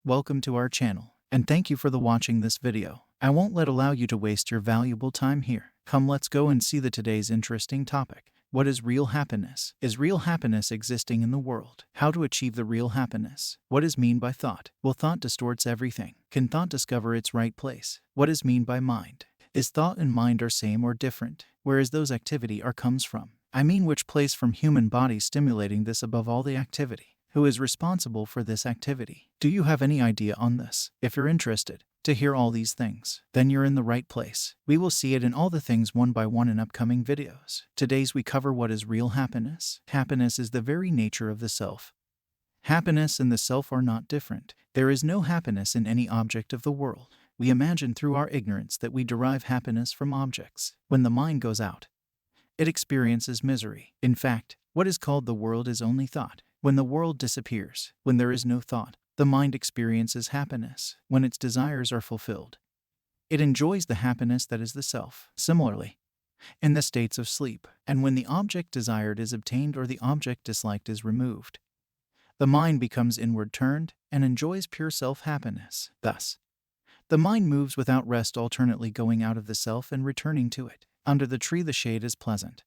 welcome to our channel, and thank you for watching this video. I won't allow you to waste your valuable time here. Come, let's go and see today's interesting topic. What is real happiness? Is real happiness existing in the world? How to achieve the real happiness? What is mean by thought? Will thought distorts everything? Can thought discover its right place? What is mean by mind? Is thought and mind are same or different? Where is those activity comes from? I mean, which place from human body stimulating this above all the activity? Who is responsible for this activity? Do you have any idea on this? If you're interested to hear all these things, then you're in the right place. We will see it in all the things one by one in upcoming videos. Today's we cover what is real happiness. Happiness is the very nature of the self. Happiness and the self are not different. There is no happiness in any object of the world. We imagine through our ignorance that we derive happiness from objects. When the mind goes out, it experiences misery. In fact, what is called the world is only thought. When the world disappears, when there is no thought, the mind experiences happiness. When its desires are fulfilled, it enjoys the happiness that is the self. Similarly, in the states of sleep, and when the object desired is obtained or the object disliked is removed, the mind becomes inward turned and enjoys pure self-happiness. Thus, the mind moves without rest, alternately going out of the self and returning to it. Under the tree the shade is pleasant.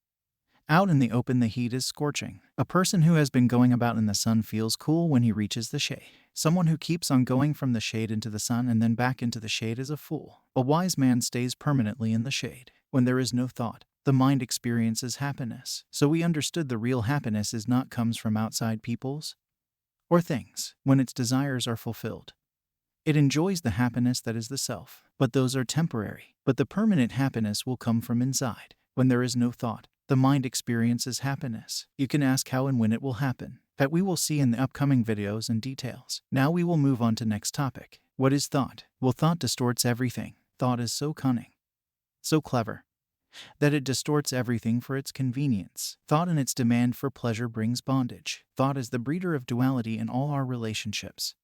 Out in the open the heat is scorching. A person who has been going about in the sun feels cool when he reaches the shade. Someone who keeps on going from the shade into the sun and then back into the shade is a fool. A wise man stays permanently in the shade. When there is no thought, the mind experiences happiness. So we understood the real happiness is not comes from outside peoples or things. When its desires are fulfilled, it enjoys the happiness that is the self. But those are temporary. But the permanent happiness will come from inside. When there is no thought, the mind experiences happiness. You can ask how and when it will happen. That we will see in the upcoming videos and details. Now we will move on to next topic. What is thought? Well, thought distorts everything. Thought is so cunning, so clever, that it distorts everything for its convenience. Thought and its demand for pleasure brings bondage. Thought is the breeder of duality in all our relationships.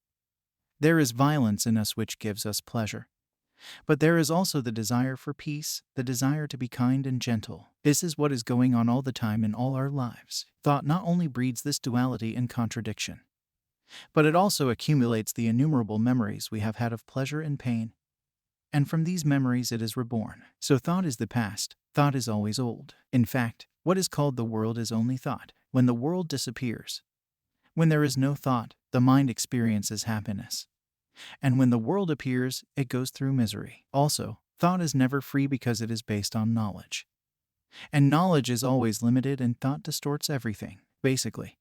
There is violence in us which gives us pleasure. But there is also the desire for peace, the desire to be kind and gentle. This is what is going on all the time in all our lives. Thought not only breeds this duality and contradiction, but it also accumulates the innumerable memories we have had of pleasure and pain. And from these memories it is reborn. So thought is the past, thought is always old. In fact, what is called the world is only thought. When the world disappears, when there is no thought, the mind experiences happiness. And when the world appears, it goes through misery. Also, thought is never free because it is based on knowledge. And knowledge is always limited and thought distorts everything. Basically,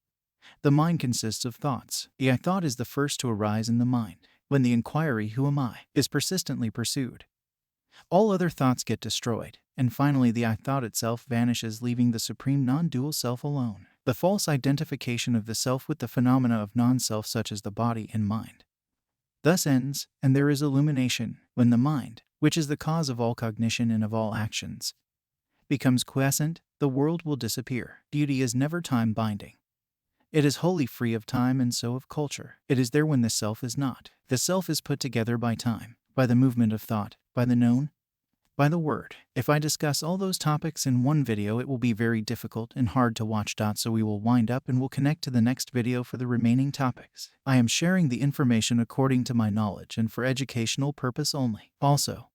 the mind consists of thoughts. A thought is the first to arise in the mind. When the inquiry, who am I, is persistently pursued, all other thoughts get destroyed. And finally the I thought itself vanishes, leaving the supreme non-dual self alone. The false identification of the self with the phenomena of non-self such as the body and mind thus ends, and there is illumination. When the mind, which is the cause of all cognition and of all actions, becomes quiescent, the world will disappear. Beauty is never time-binding. It is wholly free of time and so of culture. It is there when the self is not. The self is put together by time, by the movement of thought, by the known, by the word. If I discuss all those topics in one video, it will be very difficult and hard to watch. So we will wind up and will connect to the next video for the remaining topics. I am sharing the information according to my knowledge and for educational purpose only. Also,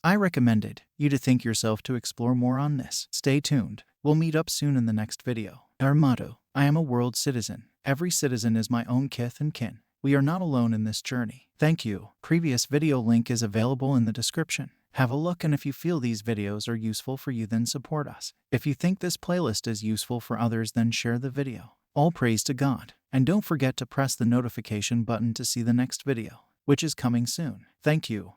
I recommended you to think yourself to explore more on this. Stay tuned. We'll meet up soon in the next video. Our motto: I am a world citizen. Every citizen is my own kith and kin. We are not alone in this journey. Thank you. Previous video link is available in the description. Have a look, and if you feel these videos are useful for you, then support us. If you think this playlist is useful for others, then share the video. All praise to God. And don't forget to press the notification button to see the next video, which is coming soon. Thank you.